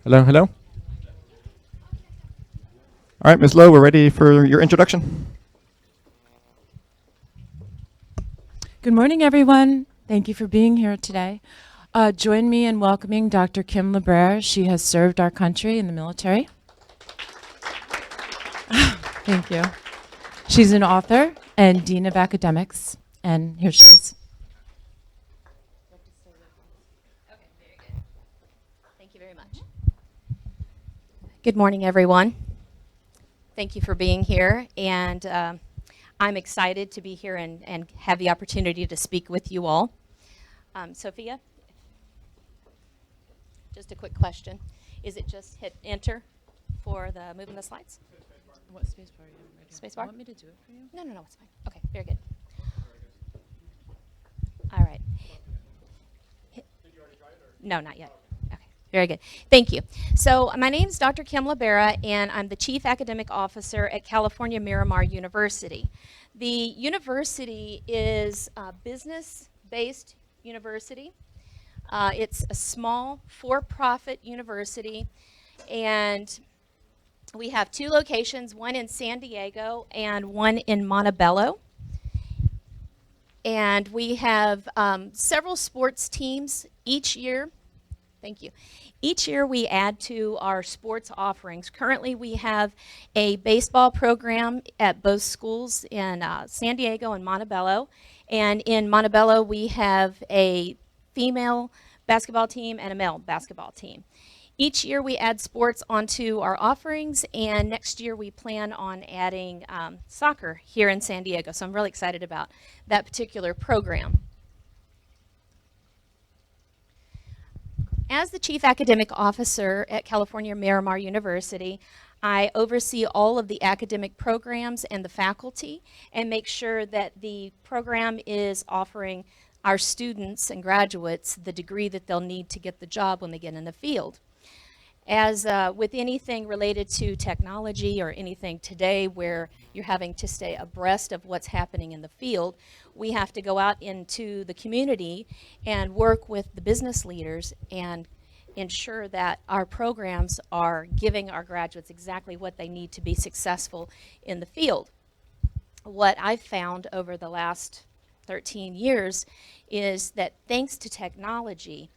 Hello, hello. All right, Ms. Lowe, we're ready for your introduction. Good morning, everyone. Thank you for being here today. Join me in welcoming Dr. Kim LeBrer. She has served our country in the military. Thank you. She's an author and dean of academics, and here she is. Okay, very good. Thank you very much. Good morning, everyone. Thank you for being here, and I'm excited to be here and have the opportunity to speak with you all. Sophia, just a quick question. Is it just hit enter for the moving the slides? What space bar are you in? Space bar? Want me to do it for you? No, it's fine. Okay, very good. All right. No, not yet. Okay, very good. Thank you. So my name is Dr. Kim Libera, and I'm the Chief Academic Officer at California Miramar University. The university is a business-based university. It's a small, for-profit university, and we have two locations, one in San Diego and one in Montebello. And we have several sports teams each year. Thank you. Each year we add to our sports offerings. Currently we have a baseball program at both schools in San Diego and Montebello. And in Montebello we have a female basketball team and a male basketball team. Each year we add sports onto our offerings, and next year we plan on adding soccer here in San Diego. So I'm really excited about that particular program. As the Chief Academic Officer at California Miramar University, I oversee all of the academic programs and the faculty and make sure that the program is offering our students and graduates the degree that they'll need to get the job when they get in the field. As with anything related to technology or anything today where you're having to stay abreast of what's happening in the field, we have to go out into the community and work with the business leaders and ensure that our programs are giving our graduates exactly what they need to be successful in the field. What I've found over the last 13 years is that thanks to technology,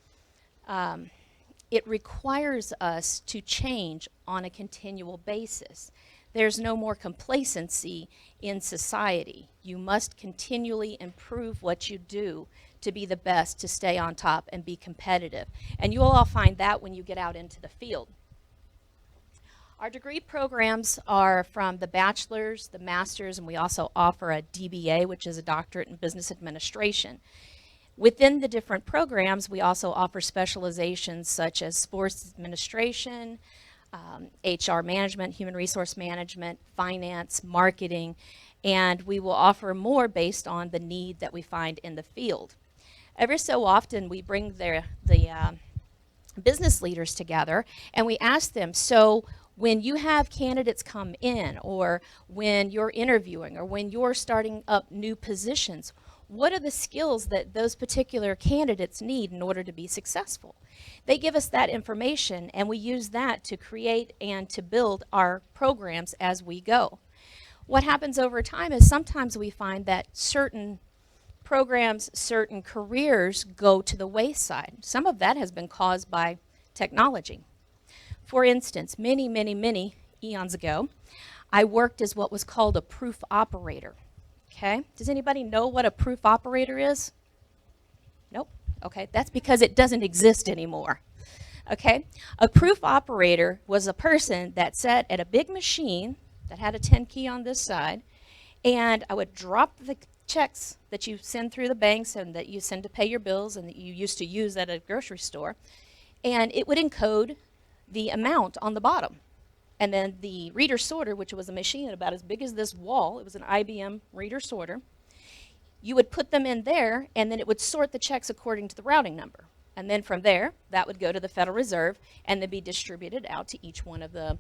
it requires us to change on a continual basis. There's no more complacency in society. You must continually improve what you do to be the best, to stay on top and be competitive. And you'll all find that when you get out into the field. Our degree programs are from the bachelor's, the master's, and we also offer a DBA, which is a doctorate in business administration. Within the different programs, we also offer specializations such as sports administration, HR management, human resource management, finance, marketing, and we will offer more based on the need that we find in the field. Every so often, we bring the business leaders together and we ask them, so when you have candidates come in, or when you're interviewing, or when you're starting up new positions, what are the skills that those particular candidates need in order to be successful? They give us that information, and we use that to create and to build our programs as we go. What happens over time is sometimes we find that certain programs, certain careers go to the wayside. Some of that has been caused by technology. For instance, many eons ago, I worked as what was called a proof operator. Okay, does anybody know what a proof operator is? Nope. Okay, that's because it doesn't exist anymore. Okay, a proof operator was a person that sat at a big machine that had a 10 key on this side, and I would drop the checks that you send through the banks and that you send to pay your bills and that you used to use at a grocery store, and it would encode the amount on the bottom. And then the reader sorter, which was a machine about as big as this wall, it was an IBM reader sorter, you would put them in there, and then it would sort the checks according to the routing number. And then from there, that would go to the Federal Reserve, and then be distributed out to each one of the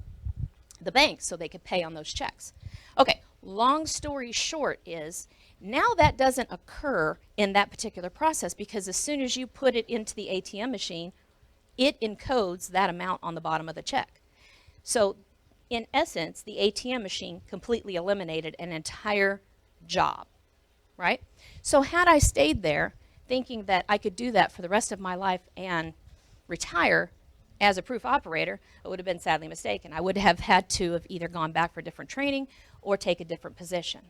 banks so they could pay on those checks. Okay, long story short is, now that doesn't occur in that particular process, because as soon as you put it into the ATM machine, it encodes that amount on the bottom of the check. So in essence, the ATM machine completely eliminated an entire job, right? So had I stayed there thinking that I could do that for the rest of my life and retire as a proof operator, I would have been sadly mistaken. I would have had to have either gone back for different training or take a different position.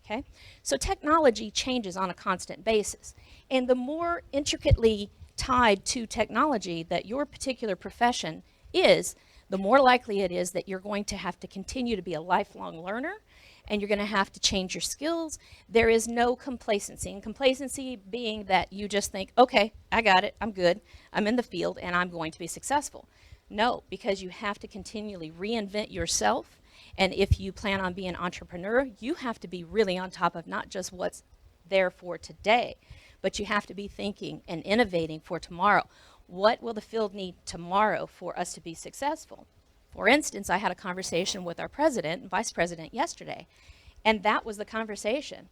Okay? So technology changes on a constant basis. And the more intricately tied to technology that your particular profession is, the more likely it is that you're going to have to continue to be a lifelong learner, and you're going to have to change your skills. There is no complacency. And complacency being that you just think, okay, I got it, I'm good, I'm in the field, and I'm going to be successful. No, because you have to continually reinvent yourself. And if you plan on being an entrepreneur, you have to be really on top of not just what's there for today, but you have to be thinking and innovating for tomorrow. What will the field need tomorrow for us to be successful? For instance, I had a conversation with our president and vice president yesterday, and that was the conversation.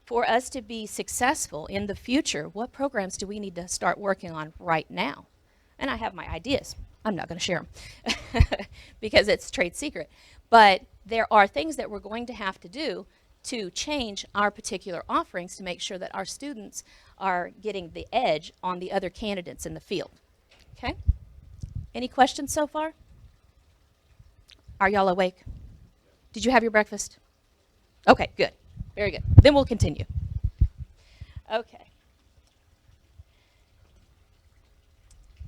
For us to be successful in the future, what programs do we need to start working on right now? And I have my ideas. I'm not going to share them because it's trade secret. But there are things that we're going to have to do to change our particular offerings to make sure that our students are getting the edge on the other candidates in the field. Okay? Any questions so far? Are y'all awake? Did you have your breakfast? Okay, good. Very good. Then we'll continue. Okay.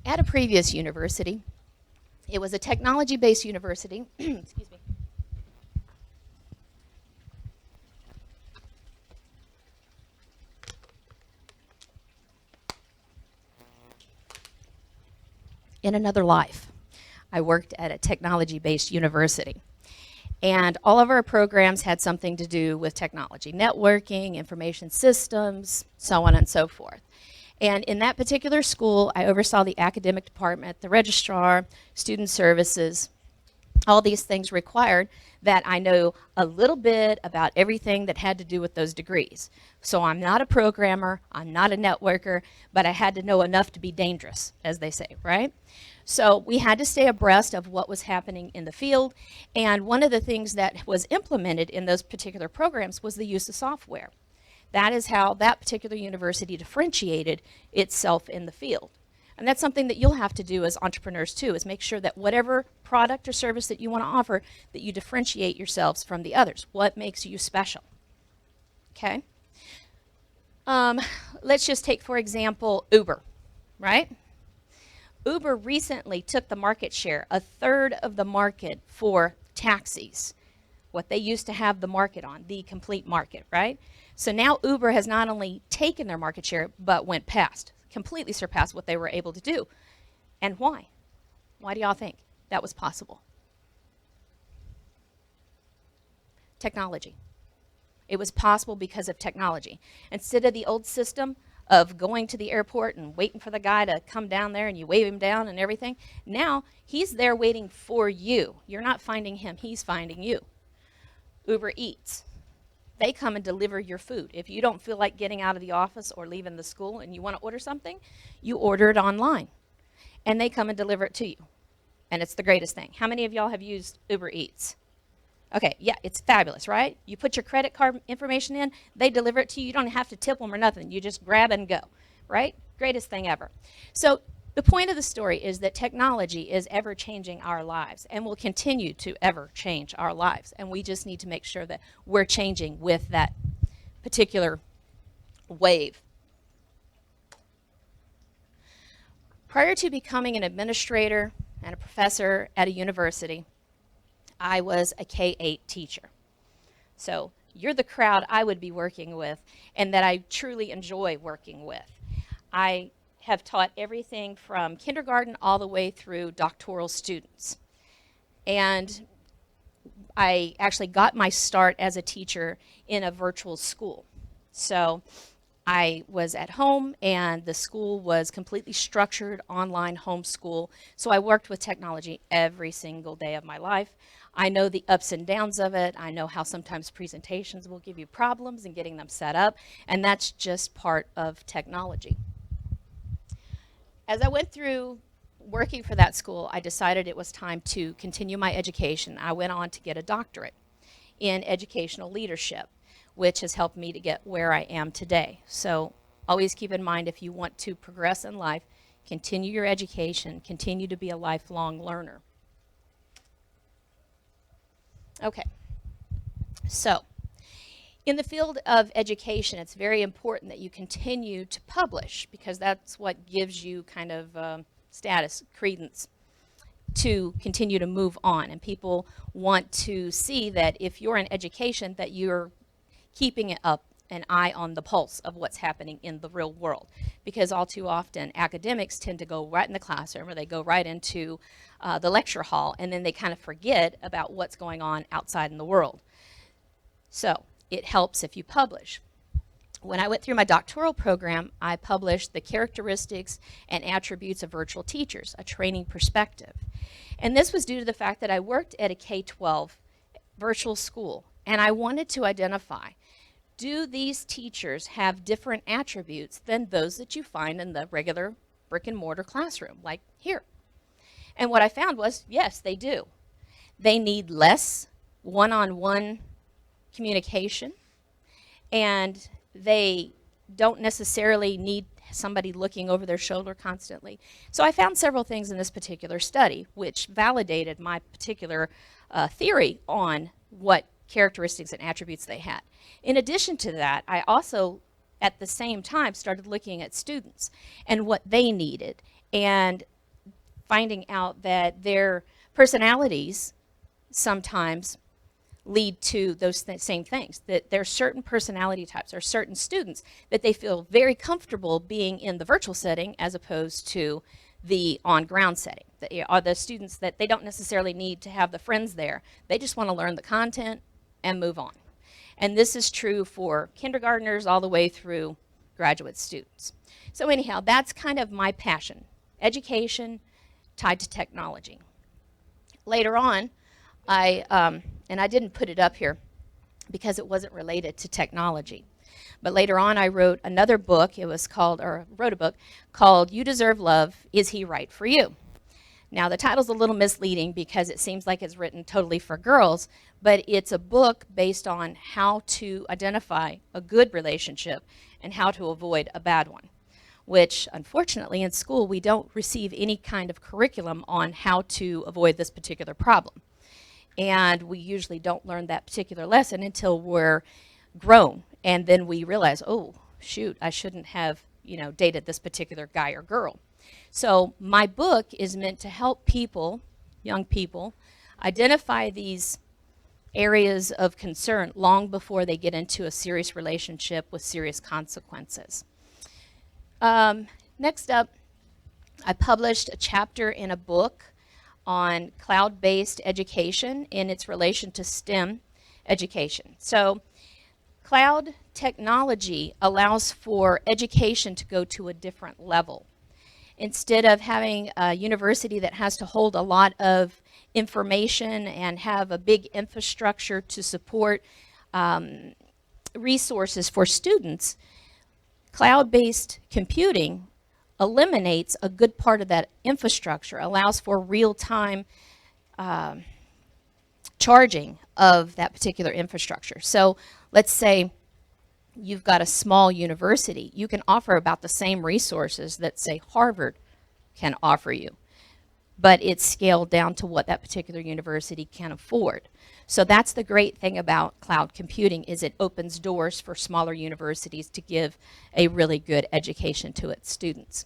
At a previous university, it was a technology-based university. Excuse me. In another life, I worked at a technology-based university. And all of our programs had something to do with technology, networking, information systems, so on and so forth. And in that particular school, I oversaw the academic department, the registrar, student services. All these things required that I know a little bit about everything that had to do with those degrees. So I'm not a programmer, I'm not a networker, but I had to know enough to be dangerous, as they say, right? So we had to stay abreast of what was happening in the field, and one of the things that was implemented in those particular programs was the use of software. That is how that particular university differentiated itself in the field. And that's something that you'll have to do as entrepreneurs too, is make sure that whatever product or service that you want to offer, that you differentiate yourselves from the others. What makes you special? Okay? Let's just take, for example, Uber, right? Uber recently took the market share, a third of the market for taxis, what they used to have the market on, the complete market, right? So now Uber has not only taken their market share, but went past, completely surpassed what they were able to do. And why? Why do y'all think that was possible? Technology. It was possible because of technology. Instead of the old system of going to the airport and waiting for the guy to come down there and you wave him down and everything, now he's there waiting for you. You're not finding him, he's finding you. Uber Eats. They come and deliver your food. If you don't feel like getting out of the office or leaving the school and you want to order something, you order it online. And they come and deliver it to you. And it's the greatest thing. How many of y'all have used Uber Eats? Okay, yeah, it's fabulous, right? You put your credit card information in, they deliver it to you. You don't have to tip them or nothing. You just grab and go, right? Greatest thing ever. So the point of the story is that technology is ever changing our lives and will continue to ever change our lives. And we just need to make sure that we're changing with that particular wave. Prior to becoming an administrator and a professor at a university, I was a K-8 teacher. So you're the crowd I would be working with and that I truly enjoy working with. I have taught everything from kindergarten all the way through doctoral students. And I actually got my start as a teacher in a virtual school. So I was at home and the school was completely structured online homeschool. So I worked with technology every single day of my life. I know the ups and downs of it. I know how sometimes presentations will give you problems in getting them set up, and that's just part of technology. As I went through working for that school, I decided it was time to continue my education. I went on to get a doctorate in educational leadership, which has helped me to get where I am today. So always keep in mind, if you want to progress in life, continue your education, continue to be a lifelong learner. Okay, so in the field of education, it's very important that you continue to publish, because that's what gives you kind of status, credence, to continue to move on. And people want to see that if you're in education, that you're keeping it up an eye on the pulse of what's happening in the real world. Because all too often, academics tend to go right in the classroom, or they go right into the lecture hall, and then they kind of forget about what's going on outside in the world. So it helps if you publish. When I went through my doctoral program, I published The Characteristics and Attributes of Virtual Teachers, a Training Perspective. And this was due to the fact that I worked at a K-12 virtual school, and I wanted to identify, do these teachers have different attributes than those that you find in the regular brick and mortar classroom, like here? And what I found was, yes, they do. They need less one-on-one communication, and they don't necessarily need somebody looking over their shoulder constantly. So I found several things in this particular study which validated my particular theory on what characteristics and attributes they had. In addition to that, I also, at the same time, started looking at students and what they needed, and finding out that their personalities sometimes lead to those same things, that there are certain personality types or certain students that they feel very comfortable being in the virtual setting as opposed to the on-ground setting. They are the students that they don't necessarily need to have the friends there. They just want to learn the content and move on. And this is true for kindergartners all the way through graduate students. So anyhow, that's kind of my passion, education tied to technology. Later on, and I didn't put it up here because it wasn't related to technology. But later on, I wrote another book. It was called, or wrote a book called You Deserve Love, Is He Right for You? Now, the title's a little misleading because it seems like it's written totally for girls, but it's a book based on how to identify a good relationship and how to avoid a bad one, which unfortunately in school we don't receive any kind of curriculum on how to avoid this particular problem. And we usually don't learn that particular lesson until we're grown, and then we realize, oh, shoot, I shouldn't have, dated this particular guy or girl. So my book is meant to help people, young people, identify these areas of concern long before they get into a serious relationship with serious consequences. Next up, I published a chapter in a book on cloud-based education in its relation to STEM education. So cloud technology allows for education to go to a different level. Instead of having a university that has to hold a lot of information and have a big infrastructure to support resources for students, cloud-based computing eliminates a good part of that infrastructure, allows for real-time charging of that particular infrastructure. So let's say you've got a small university. You can offer about the same resources that, say, Harvard can offer you, but it's scaled down to what that particular university can afford. So that's the great thing about cloud computing, is it opens doors for smaller universities to give a really good education to its students.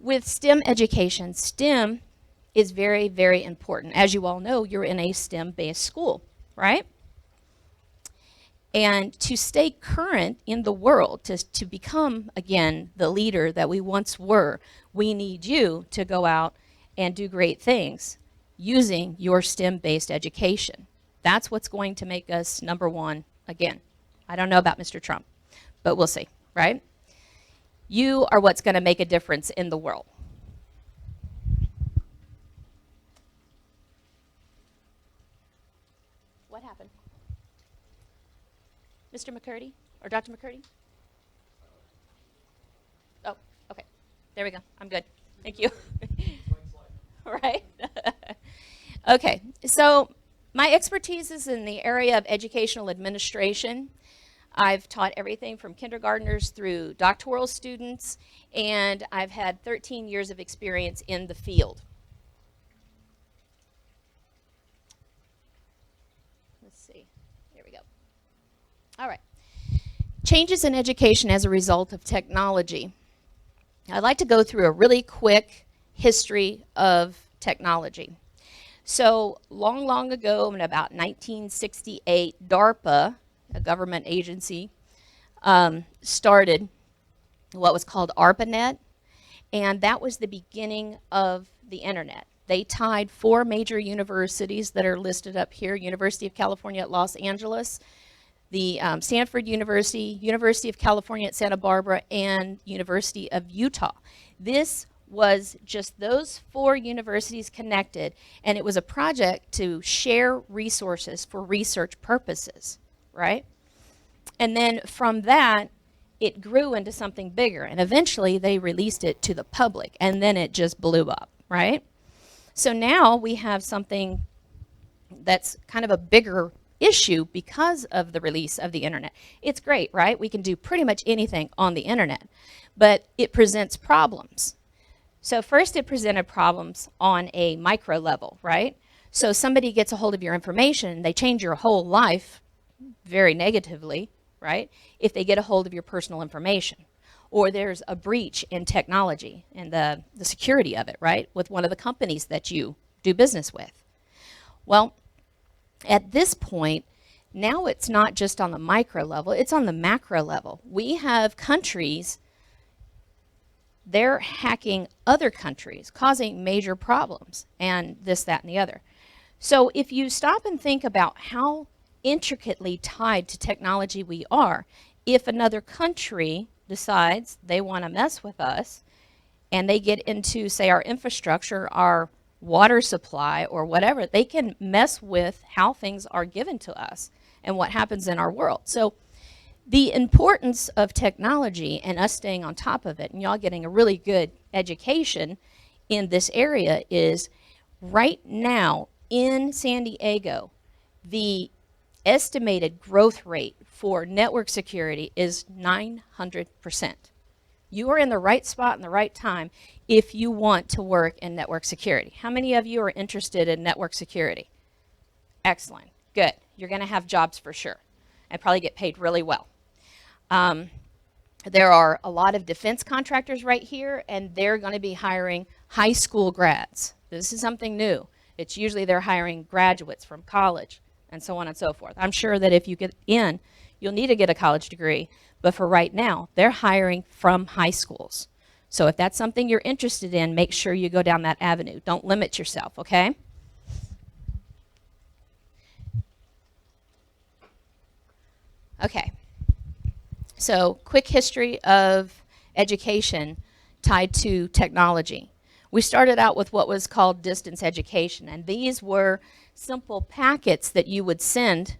With STEM education, STEM is very, very important. As you all know, you're in a STEM-based school, right? And to stay current in the world, to become, again, the leader that we once were, we need you to go out and do great things using your STEM-based education. That's what's going to make us number one again. I don't know about Mr. Trump, but we'll see, right? You are what's going to make a difference in the world. What happened? Mr. McCurdy or Dr. McCurdy? Oh, okay. There we go. I'm good. Thank you. right? Okay, so my expertise is in the area of educational administration. I've taught everything from kindergartners through doctoral students, and I've had 13 years of experience in the field. Let's see, here we go. All right, changes in education as a result of technology. I'd like to go through a really quick history of technology. So long ago, in about 1968, DARPA, a government agency, started what was called ARPANET, and that was the beginning of the internet. They tied 4 major universities that are listed up here: University of California at Los Angeles, the Stanford University, University of California at Santa Barbara, and University of Utah. This was just those 4 universities connected, and it was a project to share resources for research purposes, right? And then from that, it grew into something bigger, and eventually they released it to the public, and then it just blew up, right? So now we have something that's kind of a bigger issue because of the release of the internet. It's great, right? We can do pretty much anything on the internet, but it presents problems. So first it presented problems on a micro level, right? So somebody gets a hold of your information, they change your whole life very negatively, right? If they get a hold of your personal information. Or there's a breach in technology and the security of it, right? With one of the companies that you do business with. Well, at this point, now it's not just on the micro level, it's on the macro level. We have countries, they're hacking other countries, causing major problems, and this, that, and the other. So if you stop and think about how intricately tied to technology we are, if another country decides they want to mess with us, and they get into, say, our infrastructure, our water supply, or whatever, they can mess with how things are given to us and what happens in our world. So the importance of technology and us staying on top of it, and y'all getting a really good education in this area, is right now in San Diego, the estimated growth rate for network security is 900%. You are in the right spot in the right time if you want to work in network security. How many of you are interested in network security? Excellent. Good. You're going to have jobs for sure and probably get paid really well. There are a lot of defense contractors right here, and they're going to be hiring high school grads. This is something new. It's usually they're hiring graduates from college and so on and so forth. I'm sure that if you get in, you'll need to get a college degree, but for right now, they're hiring from high schools. So if that's something you're interested in, make sure you go down that avenue. Don't limit yourself, okay? Okay. So quick history of education tied to technology. We started out with what was called distance education, and these were simple packets that you would send.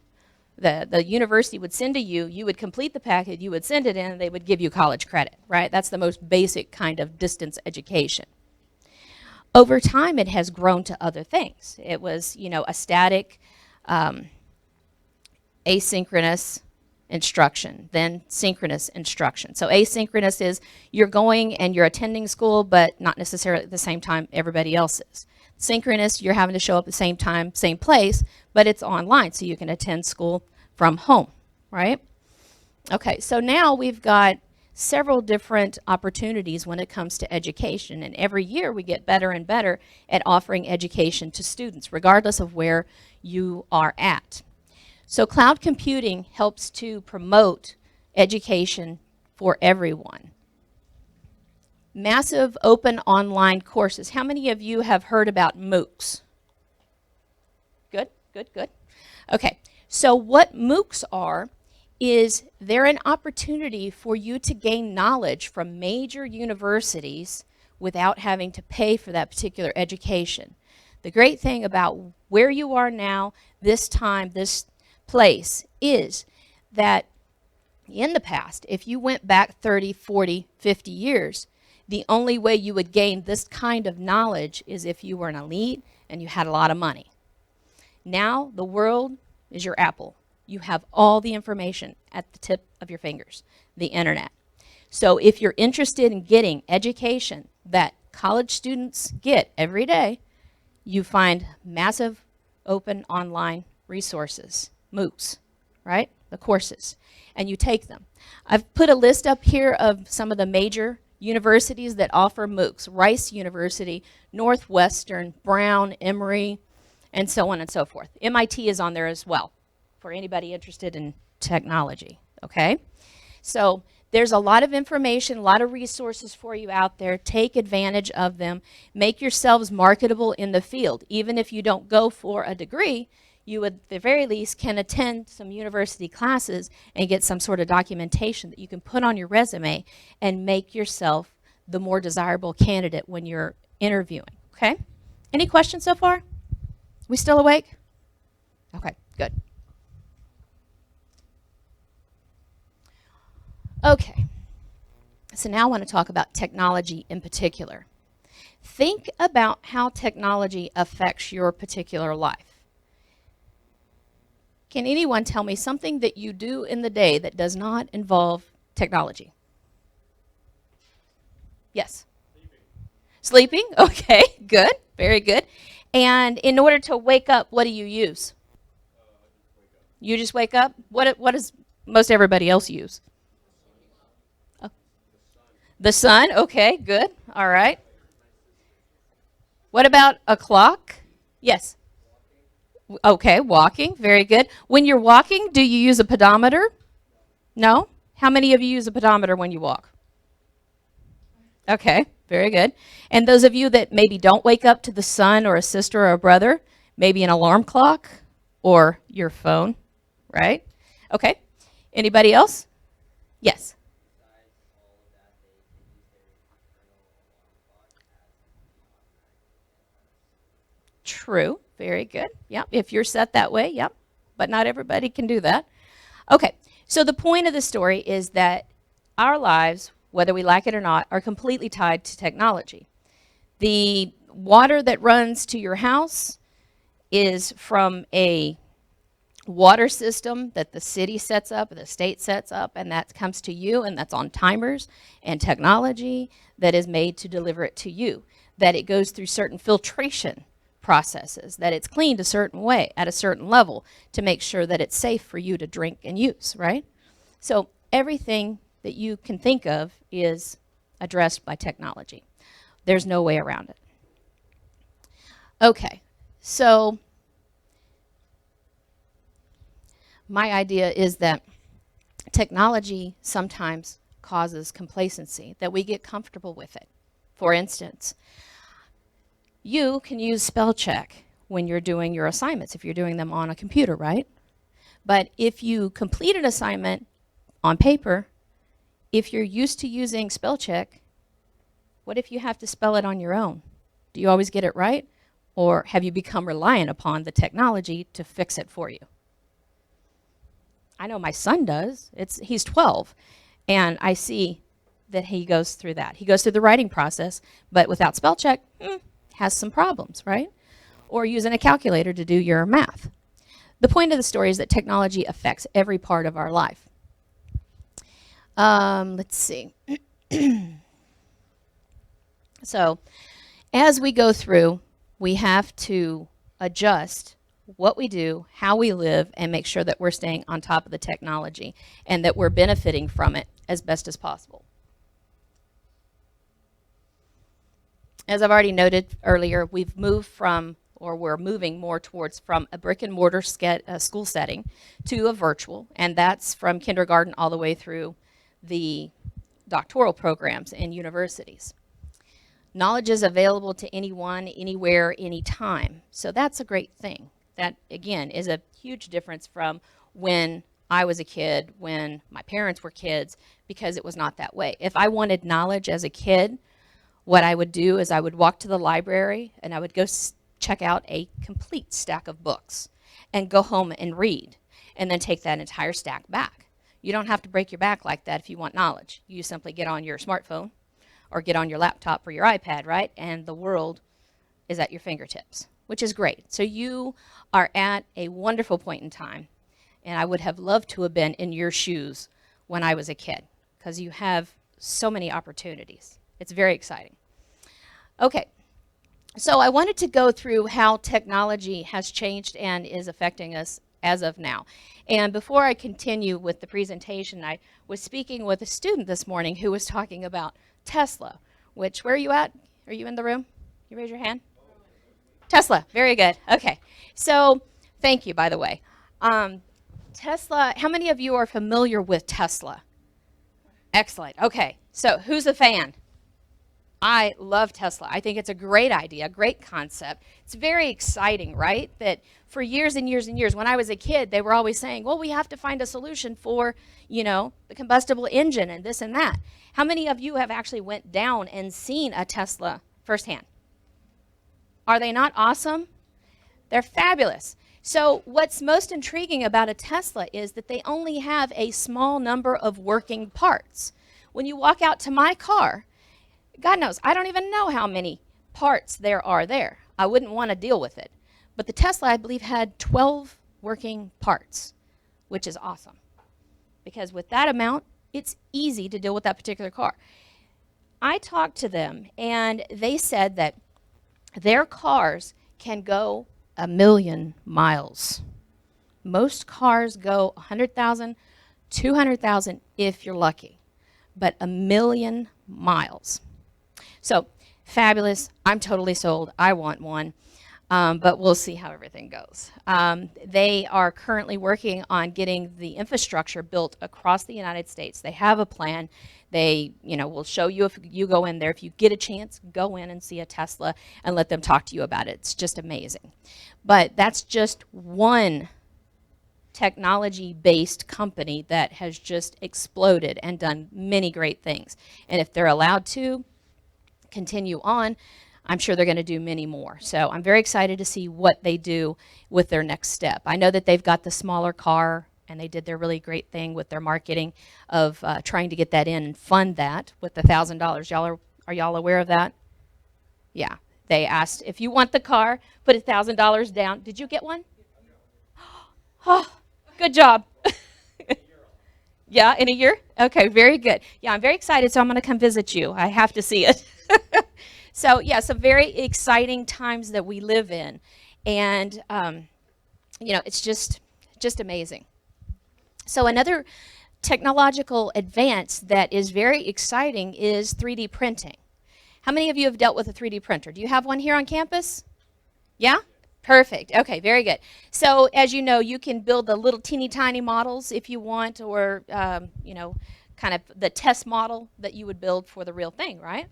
The university would send to you, you would complete the packet, you would send it in, and they would give you college credit, right? That's the most basic kind of distance education. Over time, it has grown to other things. It was, a static, asynchronous instruction, then synchronous instruction. So asynchronous is you're going and you're attending school, but not necessarily at the same time everybody else is. Synchronous, you're having to show up at the same time, same place, but it's online, so you can attend school from home, right? Okay, so now we've got several different opportunities when it comes to education, and every year we get better and better at offering education to students, regardless of where you are at. So cloud computing helps to promote education for everyone. Massive open online courses. How many of you have heard about MOOCs? Good, good, good. Okay, so what MOOCs are is they're an opportunity for you to gain knowledge from major universities without having to pay for that particular education. The great thing about where you are now, this time, this place, is that in the past, if you went back 30, 40, 50 years, The only way you would gain this kind of knowledge is if you were an elite and you had a lot of money. Now the world is your Apple. You have all the information at the tip of your fingers, the internet. So if you're interested in getting education that college students get every day, you find massive open online resources, MOOCs, right? The courses, and you take them. I've put a list up here of some of the major universities that offer MOOCs: Rice University, Northwestern, Brown, Emory, and so on and so forth. MIT is on there as well for anybody interested in technology, okay? So there's a lot of information, a lot of resources for you out there. Take advantage of them. Make yourselves marketable in the field. Even if you don't go for a degree, you would, at the very least, can attend some university classes and get some sort of documentation that you can put on your resume and make yourself the more desirable candidate when you're interviewing, okay? Any questions so far? We still awake? Okay, good. Okay, so now I want to talk about technology in particular. Think about how technology affects your particular life. Can anyone tell me something that you do in the day that does not involve technology? Yes? Sleeping? Okay, good, very good. And in order to wake up, what do you use? You just wake up? What does most everybody else use? The sun, okay, good, all right. What about a clock? Yes. Okay, walking, very good. When you're walking, do you use a pedometer? No? How many of you use a pedometer when you walk? Okay, very good. And those of you that maybe don't wake up to the sun or a sister or a brother, maybe an alarm clock or your phone, right? Okay, anybody else? Yes. True. Very good. Yep. If you're set that way, yep. But not everybody can do that. Okay. So the point of the story is that our lives, whether we like it or not, are completely tied to technology. The water that runs to your house is from a water system that the city sets up, the state sets up, and that comes to you, and that's on timers and technology that is made to deliver it to you. That it goes through certain filtration processes, that it's cleaned a certain way at a certain level to make sure that it's safe for you to drink and use, right? So everything that you can think of is addressed by technology. There's no way around it. Okay, so my idea is that technology sometimes causes complacency, that we get comfortable with it. For instance, you can use spell check when you're doing your assignments, if you're doing them on a computer, right? But if you complete an assignment on paper, if you're used to using spell check, what if you have to spell it on your own? Do you always get it right? Or have you become reliant upon the technology to fix it for you? I know my son does. He's 12, and I see that he goes through that. He goes through the writing process, but without spell check, has some problems, right? Or using a calculator to do your math. The point of the story is that technology affects every part of our life. Let's see. So as we go through, we have to adjust what we do, how we live, and make sure that we're staying on top of the technology and that we're benefiting from it as best as possible. As I've already noted earlier, we've moved from, or we're moving more towards from a brick and mortar school setting to a virtual, and that's from kindergarten all the way through the doctoral programs in universities. Knowledge is available to anyone, anywhere, anytime. So that's a great thing. That, again, is a huge difference from when I was a kid, when my parents were kids, because it was not that way. If I wanted knowledge as a kid, what I would do is I would walk to the library and I would go check out a complete stack of books and go home and read and then take that entire stack back. You don't have to break your back like that if you want knowledge. You simply get on your smartphone or get on your laptop or your iPad, right? And the world is at your fingertips, which is great. So you are at a wonderful point in time, and I would have loved to have been in your shoes when I was a kid, because you have so many opportunities. It's very exciting. Okay, so I wanted to go through how technology has changed and is affecting us as of now. And before I continue with the presentation, I was speaking with a student this morning who was talking about Tesla, which, where are you at? Are you in the room? You raise your hand? Tesla, very good. Okay, so thank you, by the way. Tesla, how many of you are familiar with Tesla? Excellent. Okay, so who's a fan? I love Tesla. I think it's a great idea, great concept. It's very exciting, right? That for years and years and years, when I was a kid, they were always saying, well, we have to find a solution for, you know, the combustible engine and this and that. How many of you have actually went down and seen a Tesla firsthand? Are they not awesome? They're fabulous. So what's most intriguing about a Tesla is that they only have a small number of working parts. When you walk out to my car, God knows, I don't even know how many parts there are there. I wouldn't want to deal with it. But the Tesla, I believe, had 12 working parts, which is awesome. Because with that amount, it's easy to deal with that particular car. I talked to them, and they said that their cars can go 1,000,000 miles. Most cars go 100,000, 200,000 if you're lucky, but 1,000,000 miles. So fabulous. I'm totally sold. I want one, but we'll see how everything goes. They are currently working on getting the infrastructure built across the United States. They have a plan. They, will show you if you go in there. If you get a chance, go in and see a Tesla and let them talk to you about it. It's just amazing. But that's just one technology-based company that has just exploded and done many great things. And if they're allowed to continue on, I'm sure they're going to do many more. So I'm very excited to see what they do with their next step. I know that they've got the smaller car, and they did their really great thing with their marketing of trying to get that in and fund that with the $1,000. Are y'all aware of that? Yeah. They asked, if you want the car, put $1,000 down. Did you get one? Oh, good job. Yeah, in a year? Okay, very good. Yeah, I'm very excited, so I'm going to come visit you. I have to see it. So, yeah, some very exciting times that we live in. And, it's just amazing. So another technological advance that is very exciting is 3D printing. How many of you have dealt with a 3D printer? Do you have one here on campus? Yeah? Perfect. Okay, very good. So as you know, you can build the little teeny tiny models if you want, or, kind of the test model that you would build for the real thing, right?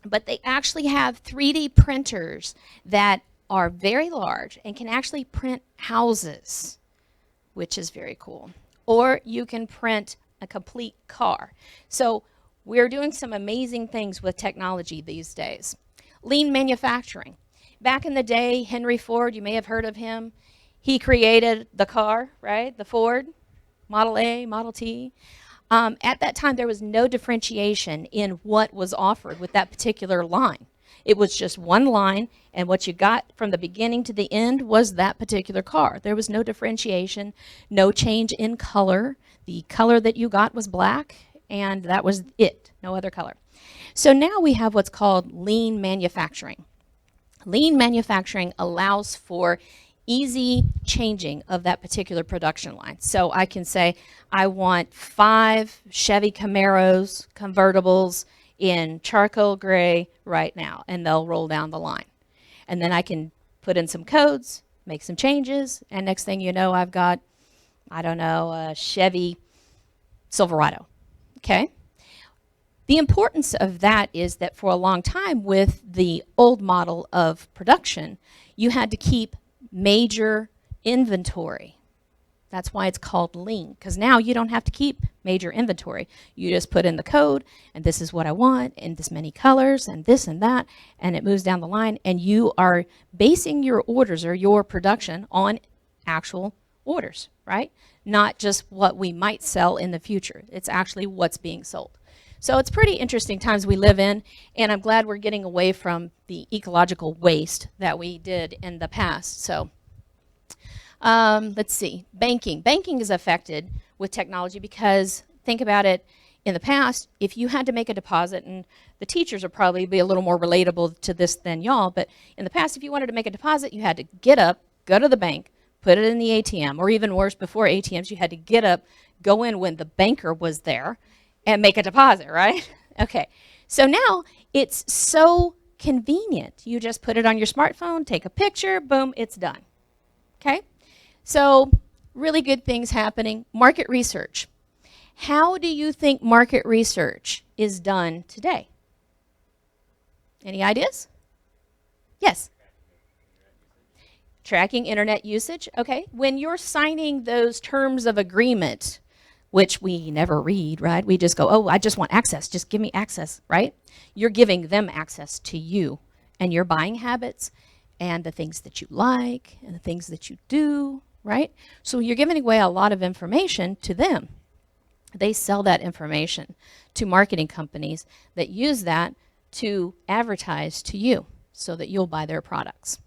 But they actually have 3D printers that are very large and can actually print houses, which is very cool. Or you can print a complete car. So we're doing some amazing things with technology these days. Lean manufacturing. Back in the day, Henry Ford, you may have heard of him. He created the car, right? The Ford, Model A, Model T. At that time, there was no differentiation in what was offered with that particular line. It was just one line, and what you got from the beginning to the end was that particular car. There was no differentiation, no change in color. The color that you got was black, and that was it, no other color. So now we have what's called lean manufacturing. Lean manufacturing allows for easy changing of that particular production line. So I can say, I want 5 Chevy Camaros convertibles in charcoal gray right now, and they'll roll down the line. And then I can put in some codes, make some changes, and next thing you know, I've got, a Chevy Silverado, okay? The importance of that is that for a long time with the old model of production, you had to keep major inventory. That's why it's called lean, because now you don't have to keep major inventory. You just put in the code, and this is what I want, and this many colors, and this and that, and it moves down the line, and you are basing your orders or your production on actual orders, right? Not just what we might sell in the future. It's actually what's being sold. So it's pretty interesting times we live in, and I'm glad we're getting away from the ecological waste that we did in the past. So let's see, banking. Banking is affected with technology because think about it, in the past, if you had to make a deposit, and the teachers will probably be a little more relatable to this than y'all, but in the past, if you wanted to make a deposit, you had to get up, go to the bank, put it in the ATM, or even worse, before ATMs, you had to get up, go in when the banker was there, and make a deposit, right? Okay, so now it's so convenient. You just put it on your smartphone, take a picture, boom, it's done. Okay, so really good things happening. Market research. How do you think market research is done today? Any ideas? Yes. Tracking internet usage. Okay. When you're signing those terms of agreement, which we never read, right? We just go, oh, I just want access. Just give me access, right? You're giving them access to you and your buying habits and the things that you like and the things that you do, right? So you're giving away a lot of information to them. They sell that information to marketing companies that use that to advertise to you so that you'll buy their products.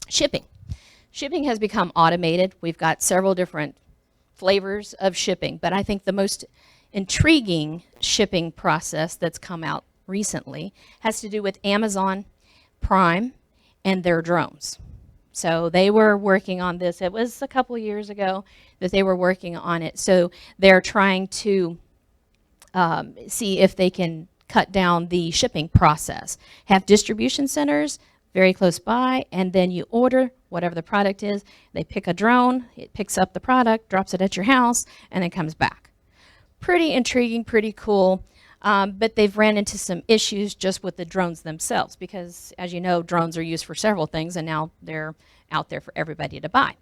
Shipping. Shipping has become automated. We've got several different flavors of shipping, but I think the most intriguing shipping process that's come out recently has to do with Amazon Prime and their drones. So they were working on this. It was a couple years ago that they were working on it. So they're trying to see if they can cut down the shipping process. Have distribution centers very close by, and then you order whatever the product is. They pick a drone, it picks up the product, drops it at your house, and then comes back. Pretty intriguing, pretty cool. But they've ran into some issues just with the drones themselves because, as you know, drones are used for several things, and now they're out there for everybody to buy.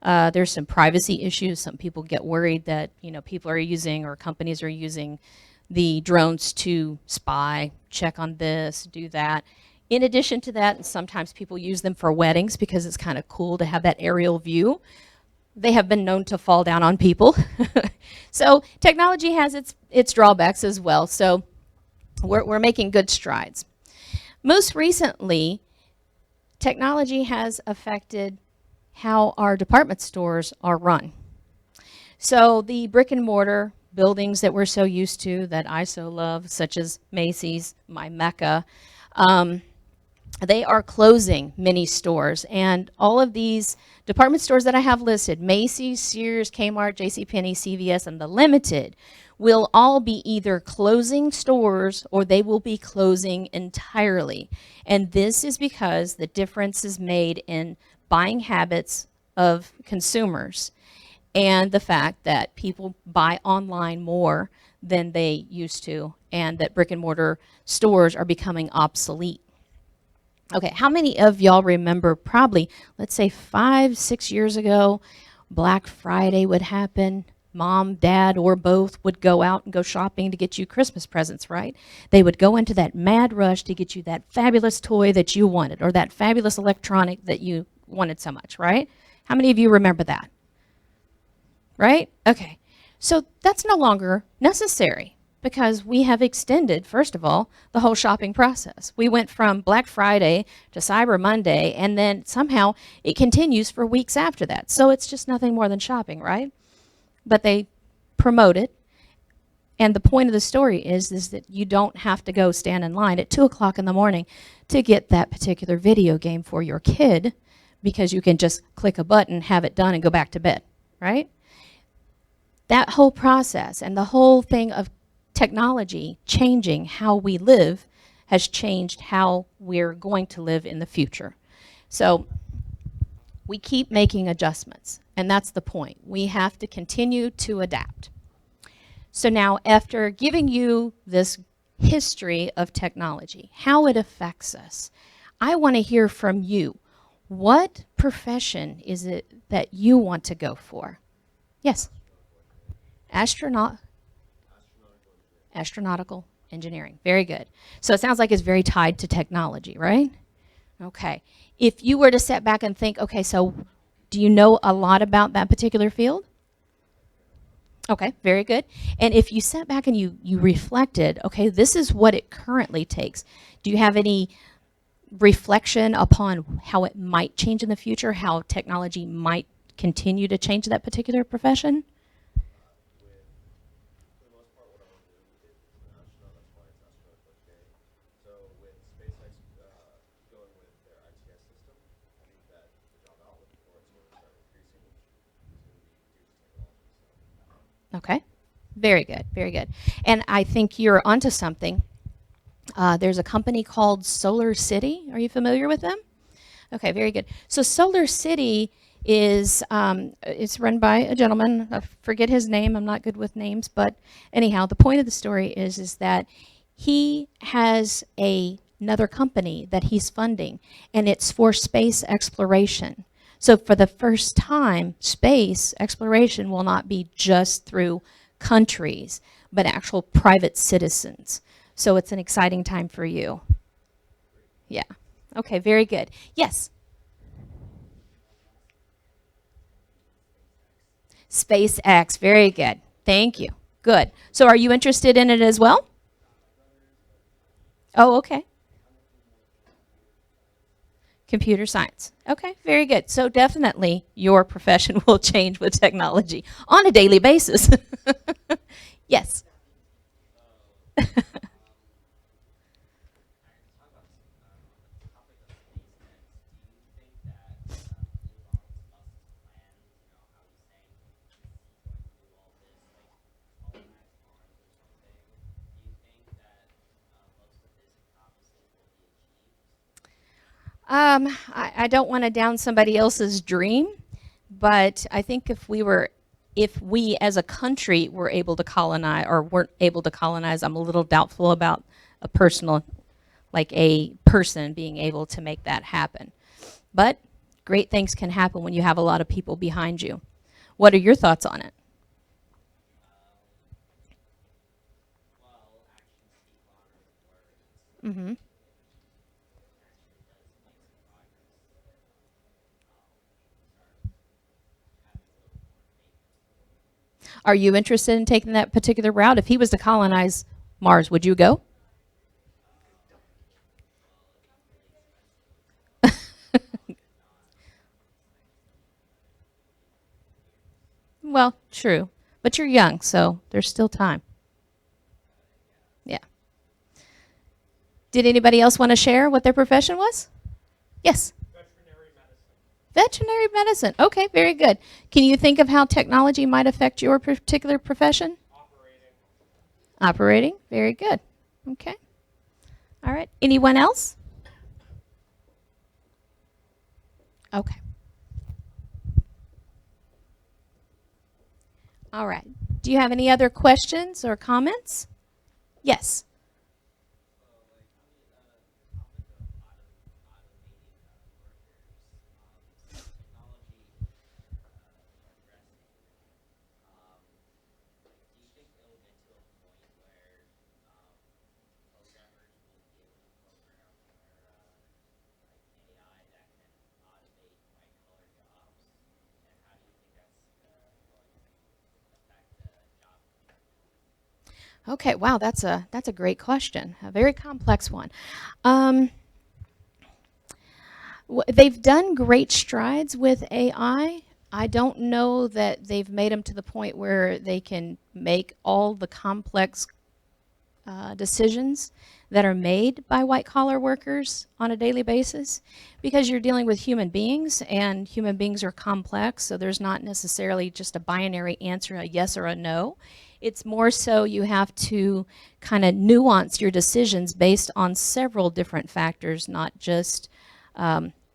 There's some privacy issues. Some people get worried that people are using or companies are using the drones to spy, check on this, do that. In addition to that, sometimes people use them for weddings because it's kind of cool to have that aerial view. They have been known to fall down on people. So technology has its drawbacks as well. So we're making good strides. Most recently, technology has affected how our department stores are run. So the brick and mortar buildings that we're so used to, that I so love, such as Macy's, my Mecca, they are closing many stores, and all of these department stores that I have listed, Macy's, Sears, Kmart, JCPenney, CVS, and the Limited, will all be either closing stores or they will be closing entirely. And this is because the difference is made in buying habits of consumers and the fact that people buy online more than they used to, and that brick and mortar stores are becoming obsolete. Okay, how many of y'all remember probably, let's say 5-6 years ago, Black Friday would happen, mom, dad, or both would go out and go shopping to get you Christmas presents, right? They would go into that mad rush to get you that fabulous toy that you wanted or that fabulous electronic that you wanted so much, right? How many of you remember that? Right? Okay, so that's no longer necessary, because we have extended, first of all, the whole shopping process. We went from Black Friday to Cyber Monday, and then somehow it continues for weeks after that. So it's just nothing more than shopping, right? But they promote it. And the point of the story is that you don't have to go stand in line at 2 o'clock in the morning to get that particular video game for your kid, because you can just click a button, have it done, and go back to bed, right? That whole process and the whole thing of technology changing how we live has changed how we're going to live in the future. So we keep making adjustments, and that's the point. We have to continue to adapt. So now, after giving you this history of technology, how it affects us, I want to hear from you. What profession is it that you want to go for? Yes? Astronautical engineering. Very good. So it sounds like it's very tied to technology, right? Okay. If you were to step back and think, okay, so do you know a lot about that particular field? Okay, very good. And if you sat back and you reflected, okay, this is what it currently takes. Do you have any reflection upon how it might change in the future, how technology might continue to change that particular profession? Okay, very good, very good. And I think you're onto something. There's a company called Solar City. Are you familiar with them? Okay, very good. So Solar City is it's run by a gentleman. I forget his name. I'm not good with names, but anyhow, the point of the story is that he has another company that he's funding, and it's for space exploration. So for the first time, space exploration will not be just through countries, but actual private citizens. So it's an exciting time for you. Yeah. Okay, very good. Yes. SpaceX, very good. Thank you. Good. So are you interested in it as well? Oh, okay. Computer science. Okay, very good. So definitely your profession will change with technology on a daily basis. Yes. I don't want to down somebody else's dream, but I think if we as a country were able to colonize or weren't able to colonize, I'm a little doubtful about a personal, like a person being able to make that happen. But great things can happen when you have a lot of people behind you. What are your thoughts on it? Hmm. Are you interested in taking that particular route? If he was to colonize Mars, would you go? Well, true. But you're young, so there's still time. Yeah. Did anybody else want to share what their profession was? Yes. Veterinary medicine. Okay, very good. Can you think of how technology might affect your particular profession? Operating. Very good. Okay. All right. Anyone else? Okay. All right. Do you have any other questions or comments? Yes. Okay. Wow, that's a great question. A very complex one. Um, they've done great strides with AI. I don't know that they've made them to the point where they can make all the complex decisions that are made by white collar workers on a daily basis because you're dealing with human beings and human beings are complex, so there's not necessarily just a binary answer, a yes or a no. It's more so you have to kind of nuance your decisions based on several different factors, not just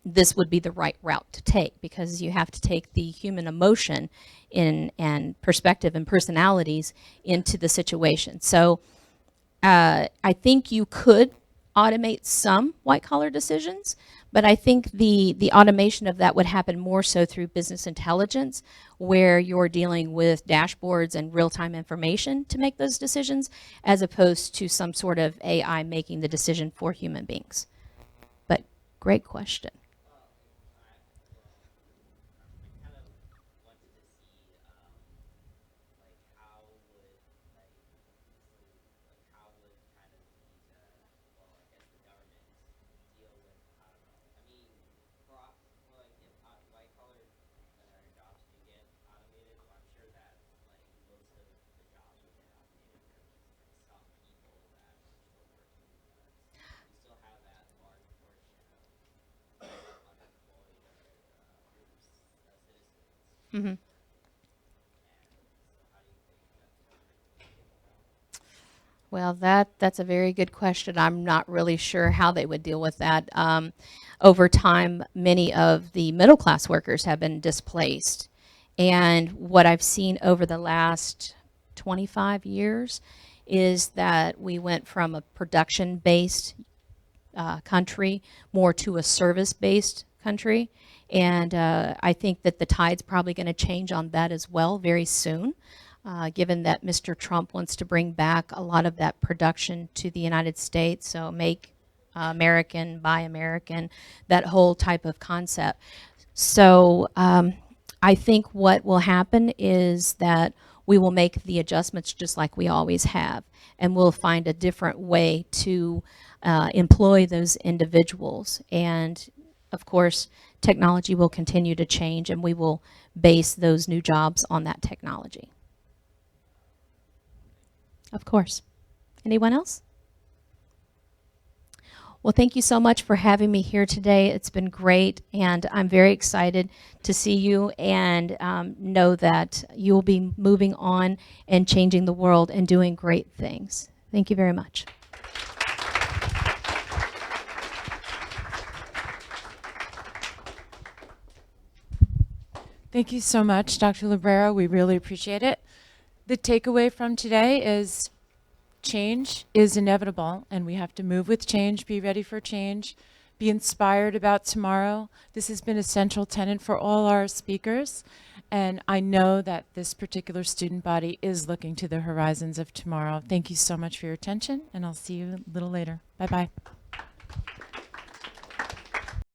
this would be the right route to take, because you have to take the human emotion in and perspective and personalities into the situation. So I think you could automate some white collar decisions, but I think the automation of that would happen more so through business intelligence, where you're dealing with dashboards and real time information to make those decisions, as opposed to some sort of AI making the decision for human beings. But great question. Mhm. Well, that's a very good question. I'm not really sure how they would deal with that. Over time, many of the middle class workers have been displaced. And what I've seen over the last 25 years is that we went from a production-based country more to a service-based country. And I think that the tide's probably going to change on that as well very soon, given that Mr. Trump wants to bring back a lot of that production to the United States. So make American, buy American, that whole type of concept. So I think what will happen is that we will make the adjustments just like we always have, and we'll find a different way to employ those individuals. And of course, technology will continue to change, and we will base those new jobs on that technology. Of course. Anyone else? Well, thank you so much for having me here today. It's been great, and I'm very excited to see you and know that you'll be moving on and changing the world and doing great things. Thank you very much. Thank you so much, Dr. Librera. We really appreciate it. The takeaway from today is change is inevitable, and we have to move with change, be ready for change, be inspired about tomorrow. This has been a central tenet for all our speakers, and I know that this particular student body is looking to the horizons of tomorrow. Thank you so much for your attention, and I'll see you a little later. Bye-bye.